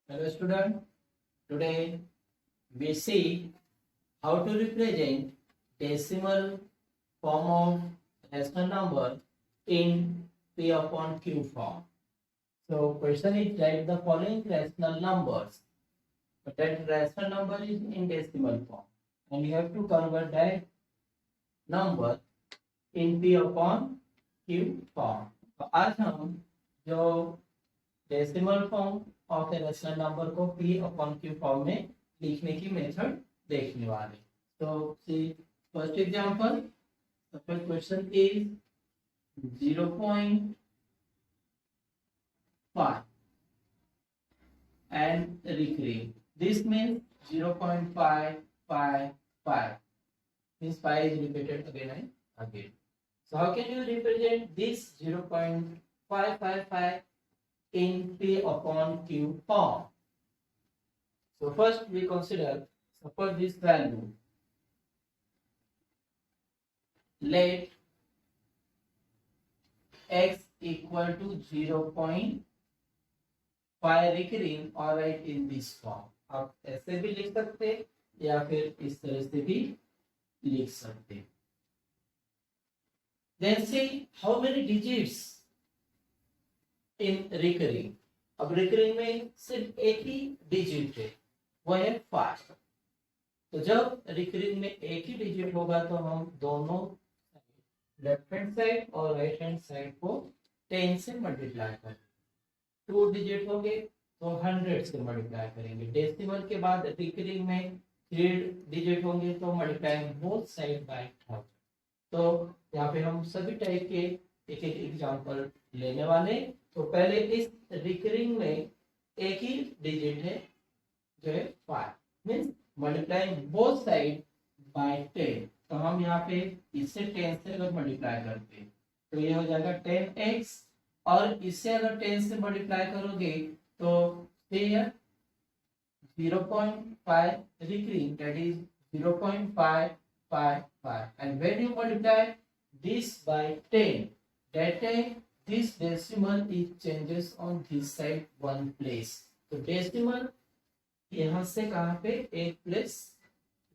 Hello student, today we see how to represent decimal form of rational number in P upon Q form. So question is write the following rational numbers, but that rational number is in decimal form and you have to convert that number in P upon Q form. तो आज हम जो decimal form of a rational number को p upon q form में लिखने की method देखने वाले। तो see first example, the first question is 0.5 and recurring. This means 0.555 means 5 is repeated again and again. So how can you represent this 0.555 in P upon Q form? So first we consider, suppose this value, let x equal to 0.5 recurring or write in this form. आप ऐसे भी लिख सकते या फिर इस तरह से भी लिख सकते। Then see how many digits in recurring. अब recurring में सिर्फ एक ही डिजिट है, वो है 5। तो जब recurring में एक ही डिजिट होगा तो हम दोनों लेफ्ट हैंड साइड और राइट हैंड साइड को 10 से मल्टीप्लाई करेंगे। 2 डिजिट होंगे तो 100 से मल्टीप्लाई करेंगे। डेसिमल के बाद रिकरिंग में 3 डिजिट होंगे तो मल्टीप्लाई बोथ साइड बाय 1000। तो यहाँ पे हम सभी टाइप के एक एक एग्जांपल लेने वाले। तो पहले इस रिकरिंग में एक ही डिजिट है जो है 5, means multiplying both side by 10। तो हम यहाँ पे इससे 10 से अगर मल्टीप्लाई करते तो ये हो जाएगा 10x, और इससे अगर 10 से मल्टीप्लाई करोगे तो here 0.5 recurring, that is 0.555, and when you multiply this by 10, that time this decimal is changes on this side one place. तो डेसिमल यहाँ से कहाँ पे एक प्लेस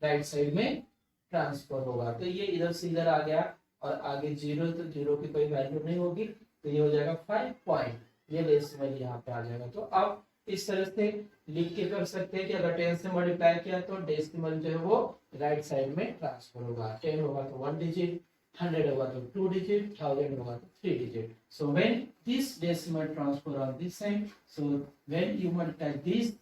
राइट साइड में ट्रांसफर होगा। तो ये इधर से इधर आ गया और आगे 0, तो 0 की कोई वैल्यू नहीं होगी, तो ये हो जाएगा 5 पॉइंट, ये डेसिमल यहाँ पे आ जाएगा। तो आप इस तरह से लिख के कर सकते हैं कि अगर 10 से मल्टीप्लाई किया तो डेसिमल जो है वो राइट साइड में ट्रांसफर होगा। 10 होगा तो 1 डिजिट, 100 होगा तो 2 डिजिट, 1000 होगा तो 3 digit. So when this decimal transfer on this side, so when you multiply this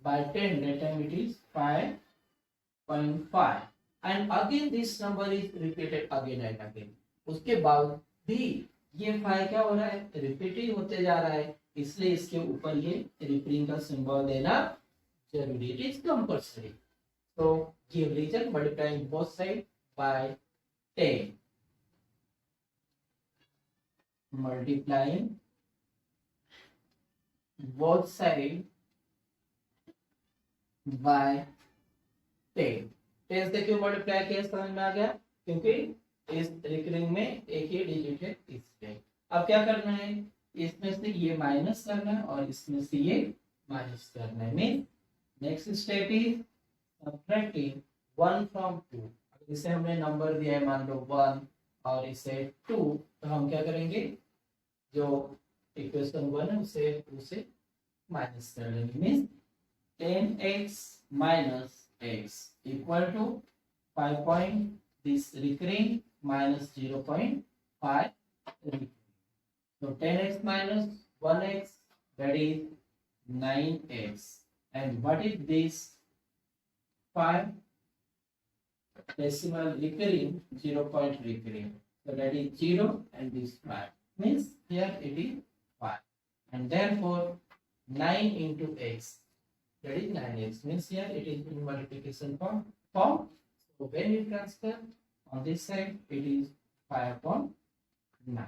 by 10, that time it is 5.5, and again this number is repeated again and again. उसके बाद भी ये 5 क्या हो रहा है, रिपीट ही होते जा रहा है, इसलिए इसके ऊपर ये रिपीटिंग का सिंबल देना जरूरी, इट इज कंपल्सरी। तो give reason multiplying both side by 10, multiplying both side by 10। 10 से क्यों मल्टीप्लाई किया समझ में आ गया, क्योंकि इस रिकरिंग में एक ही डिजिट है इसलिए। अब क्या करना है, इसमें से ये माइनस करना है और इसमें से ये माइनस करना है। Mean next step is subtracting 1 from 2। इसे हमने नंबर दिया है मान लो 1 और इसे 2, तो हम क्या करेंगे, जो इक्वेशन 1 है उसे 2 से माइनस कर लेंगे। Mean 10x minus x equal to 5 point this recurring minus 0.5 recurring. So 10x minus 1x, that is 9x, and what is this 5 decimal recurring, 0 point recurring, so that is 0 and this 5 means here it is 5, and therefore 9 into x, that is 9x, means here it is in multiplication form. So when you transfer on this side it is 5 upon 9.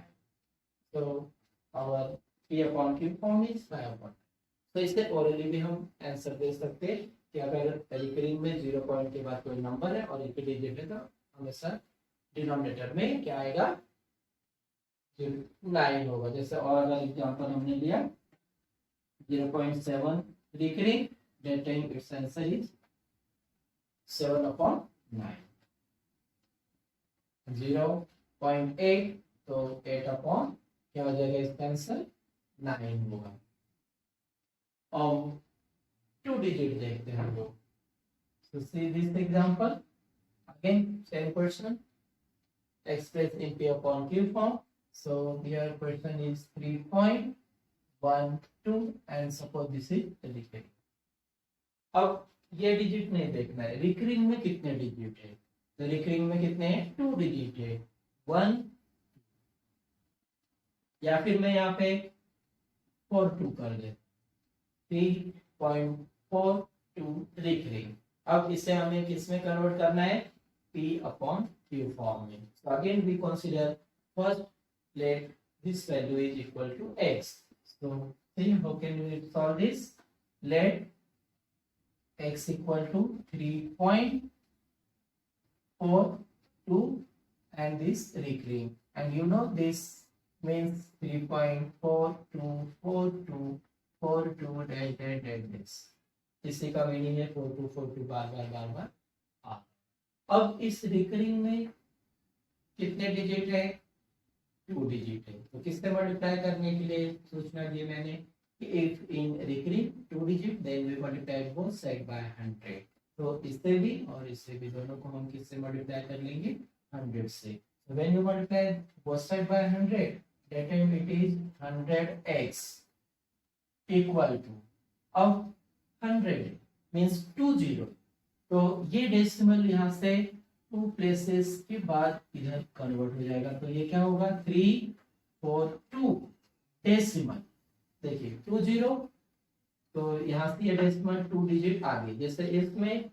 So our P upon Q form is 5 upon 9. तो इससे orally भी हम answer दे सकते हैं कि अगर recurring में 0 point के बाद कोई नंबर है और एक डिजिट है तो हमेशा डिनोमिनेटर में क्या आएगा, 9 होगा। जैसे और अगर एग्जांपल हमने लिया 0.7 recurring, that time its answer is 7/9. 0.8, तो 8/ क्या हो जाएगा इसका आंसर 9 होगा। अब 2 डिजिट देखते हैं हम लोग। So see this example again, same question expressed in P/Q form. So here question is 3.12 and suppose this is recurring. अब ये डिजिट नहीं देखना है, रिकरिंग में कितने डिजिट है। तो रिकरिंग में कितने हैं 2 डिजिट है 1, या फिर मैं यहाँ पे 4/2 कर दे 3.42 रिकरिंग। अब इसे हमें किस में कन्वर्ट करना है P/Q फॉर्म में। So again we consider first let this value is equal to x. So see how can we solve this? Let x equal to 3.42 and this recurring, and you know this means 3.424242 dash this, इसी का meaning है 4242 बार बार आ। अब इस recurring में कितने digit है 2 digit है, तो किससे मल्टीप्लाई करने के लिए सोचना दिए मैंने कि if in recurring 2 digit then we multiply both side by 100। तो इससे भी और इससे भी दोनों को हम किससे मल्टीप्लाई कर लेंगे 100 से। so when you multiply both side by 100 that time it is 100x equal to, अब 100 means 20, तो ये डेसिमल यहाँ से 2 प्लेसेस के बाद इधर कन्वर्ट हो जाएगा, तो ये क्या होगा 342 डेसिमल। देखिए 20, तो यहाँ से ये डेसिमल 2 डिजिट आ गई, जैसे इसमें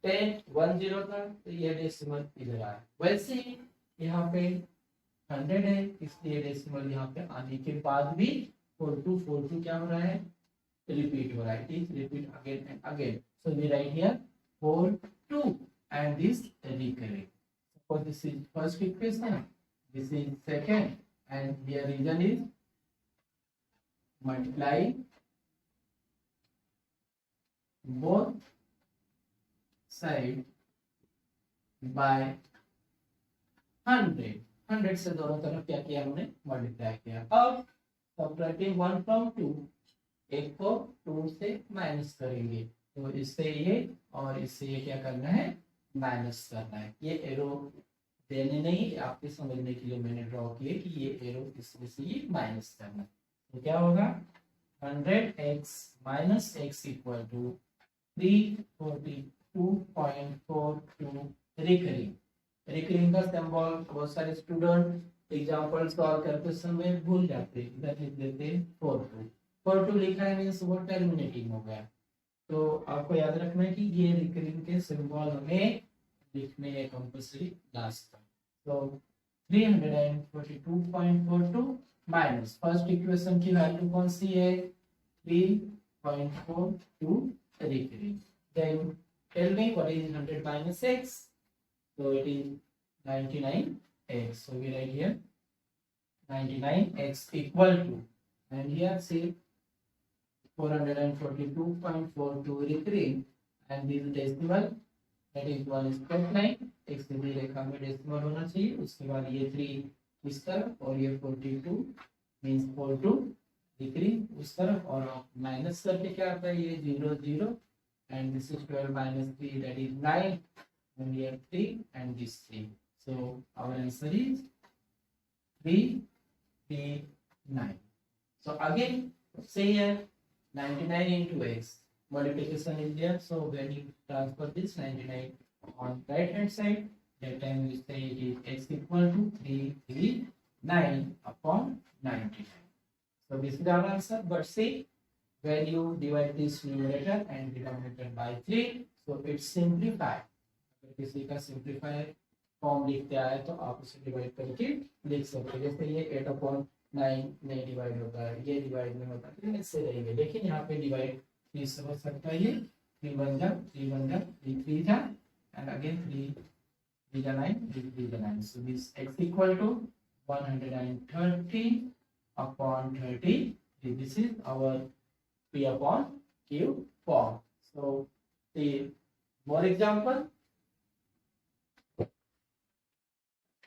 10 था तो ये डेसिमल इधर आया, वैसे ही यहाँ पे 100 है इसलिए डेसिमल यहाँ पे आने के बाद भी 4242 क्या हो रहा है रिपीट हो रहा है, it repeat again and again. So we write here 42 and this recurring. Suppose this is first equation, this is second, and their reason is multiply both side by 100। 100 से दोनों तरफ क्या किया हमने मल्टीप्लाई किया। अब सबट्रैक्टिंग 1 from 2, एक को 2 से माइनस करेंगे, तो इससे ये और इससे ये क्या करना है माइनस करना है। ये एरो देने नहीं आपके समझने के लिए मैंने ड्रॉ किए कि ये एरो इसमें से ये माइनस करना है, तो क्या होगा 100x minus x equal to 342.42 recurring. Recurring का सिंबल बहुत सारे स्टूडेंट एग्जांपल सॉल्व करते समय भूल जाते हैं, इधर लिख देते हैं 42 लिखा है मींस वो टर्मिनेटिंग हो गया। तो आपको याद रखना है कि ये रिकरिंग के सिंबल हमें लिखने हैं कंपल्सरी लास्ट तक। तो 342.42 माइनस फर्स्ट इक्वेशन की वैल्यू कौन सी है 3.42 recurring. Then tell me what is 100 minus x, so it is 99x, so we write here 99x equal to, and here say 442.42 recurring, and this decimal that is 1 is +9, एक सीधी रेखा में decimal होना चाहिए, उसके बाद ये 3 इस तरफ और ये 42 मींस 42 recurring उस तरफ, और माइनस करके क्या आता है ये 0 0 and this is 12 minus 3 that is 9, and here 3 and this 3, so our answer is 339. So again say here 99 into x, multiplication is there, so when you transfer this 99 on right hand side, that time we say it is x equal to 339/99. So this is our answer, but see when you divide this numerator and denominator by 3, so it simplify। अगर किसी का simplify form लिखते आए तो आप उसे divide करके लिख सकते हैं, जैसे ये 8/9 नहीं डिवाइड होता है, ये डिवाइड नहीं होता है, इससे रहेंगे, लेकिन यहाँ पे डिवाइड 3 से हो सकता है, ये 3 1 जा 3 1 जा 3 3 जा and again 3 3 जा 9 3 3 जा 9, so this x equal to 130/30, this is our P/Q cube form. So the more example.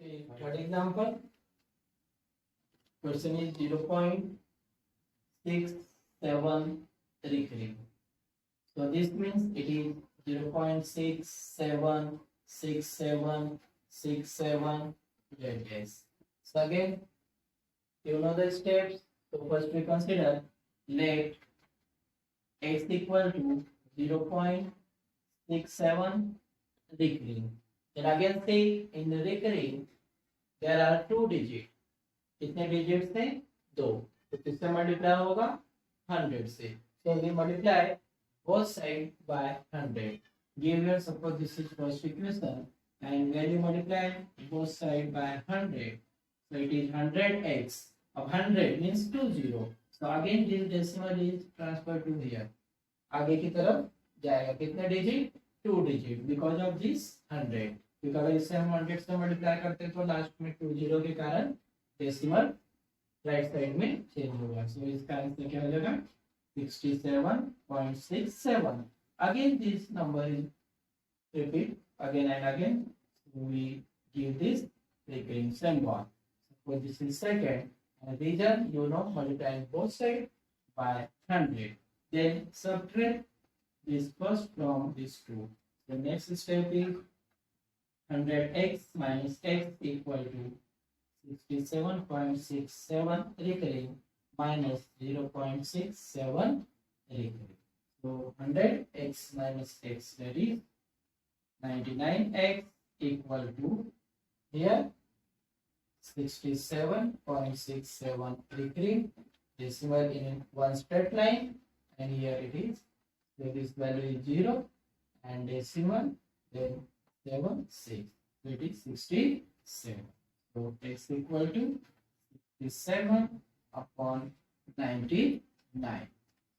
Okay, third example. Question is 0.67 recurring. So this means it is 0.676767 like this. So again, you know the steps. So first we consider let x equal to 0.67 recurring. Then again say in the recurring there are two digits. कितने digits थे? दो. तो किससे multiply होगा? 100 से. So we multiply both sides by 100. Give here suppose this is first equation and when you multiply both sides by 100, so it is 100x. Of 100 means 20. So again this decimal is transferred to here. आगे की तरफ जाएगा. कितने digit? 2 digit because of this 100. क्योंकि अगर इसे हम 100 से मल्टीप्लाई करते हैं तो लास्ट में 20 के कारण डेसिमल राइट साइड में चेंज होगा. सो इसका आंसर क्या हो जाएगा? 67.67. Again this number is repeat again and again. So we give this recurring symbol. Suppose this is second and reason you know multiplying both sides by 100. Then subtract this first from this two. The next step is 100x minus x equal to 67.67 recurring minus 0.67 recurring. So 100x minus x, that is 99x equal to here 67.67 recurring, decimal in one straight line, and here it is. So this value is 0 and decimal then 7 6. So it is 67. So x equal to 67 upon 99.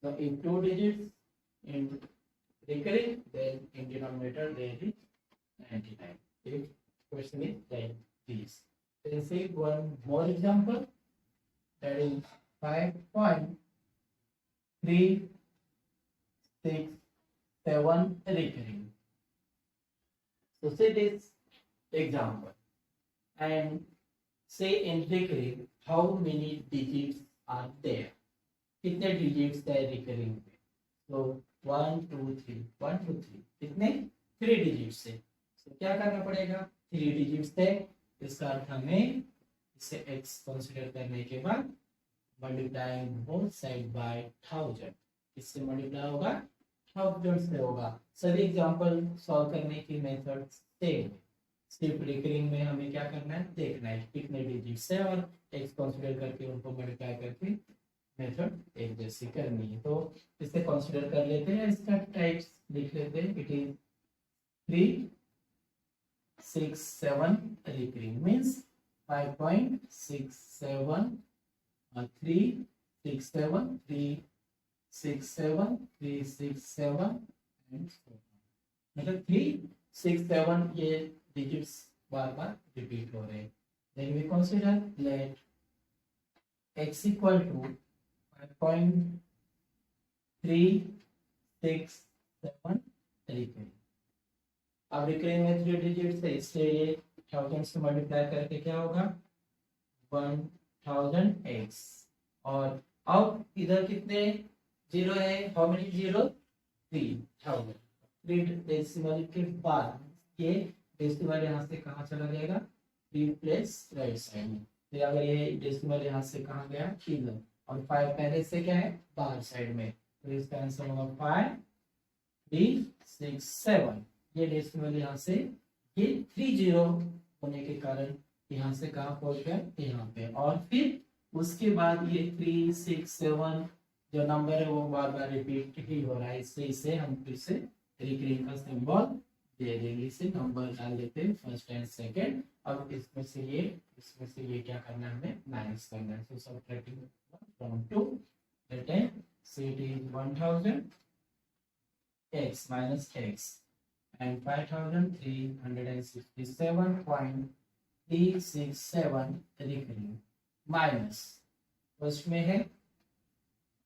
So if two digits in recurring, then in denominator there is 99. If question is like this. Then see one more example, that is 5.367 recurring. So say this example and say in recurring how many digits are there. कितने digits है recurring में? So 1 2 3 1 2 3 कितने? 3 digits है. So क्या करना पड़ेगा? 3 digits है. इसका अर्थ हमें इसे x कंसीडर करने के बाद मल्टीप्लाई बोथ साइड बाय 1000. इससे मल्टीप्लाई होगा 1000 से होगा. सभी एग्जांपल सॉल्व करने की मेथड सेम है. सिर्फ रिकरिंग में हमें क्या करना है? देखना है कितने डिजिट्स है और x कंसीडर करके उनको मल्टीप्लाई करके मेथड एक जैसी करनी है. तो इसे कंसीडर कर लेते हैं. इसका टाइप्स लिख लेते हैं. It is 367 recurring means 5.67 367 367 367 and so on. मतलब 367 ये digits बार बार रिपीट हो रहे हैं. Then we consider let x equal to 5.367 recurring. अब रिकरिंग में 3 डिजिट्स है इसलिए ये 1000 से मल्टीप्लाई करके क्या होगा? 1000x. और अब इधर कितने जीरो है? How many zero? 3000. 3 डेसिमल के बाद ये डेसिमल यहाँ से कहाँ चला जाएगा? 3 प्लस राइट साइड में. फिर अगर ये डेसिमल यहाँ से कहाँ गया? इधर. और 5 पहले से क्या है? बाहर साइड में. तो इसका आंसर होगा 5367. ये डेसिमल यहाँ से ये 30 होने के कारण यहाँ से कहाँ पहुंच गया? यहाँ पे. और फिर उसके बाद ये 367 जो नंबर है वो बार बार रिपीट ही हो रहा है. इससे इसे हम फिर से रिकरिंग का सिंबल दे देंगे. इसे नंबर डाल देते हैं फर्स्ट एंड सेकंड. अब इसमें से ये क्या करना है? हमें माइनस करना है. So subtracting from 2 return so it is 1000 x minus x and 5367.367 recurring minus first में है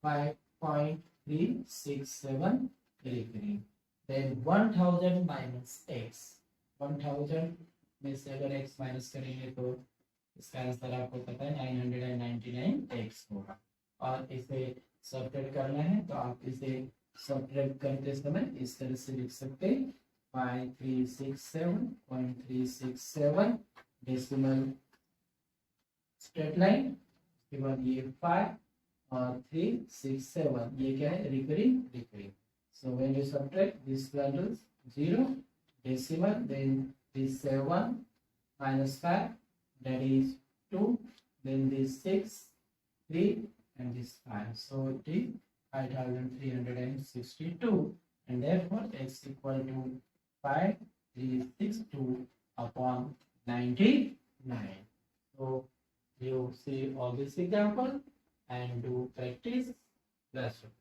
5.367 5367 recurring. Then 1000 minus x, 1000 में से अगर x माइनस करेंगे तो इसका आंसर आपको पता है 999x होगा। और इसे सब्ट्रैक्ट करना है तो आप इसे सब्ट्रैक्ट करते समय इस तरह से लिख सकते हैं 5367.367 डेसिमल स्ट्रेट लाइन, उसके बाद ये 5 और 367 ये क्या है recurring. So when you subtract these values 0 decimal, then this 7 minus 5 that is 2, then this 6 3 and this 5, so it is 5362 and therefore x equal to 5362 upon 99. So you see all this example and do practice. That's it.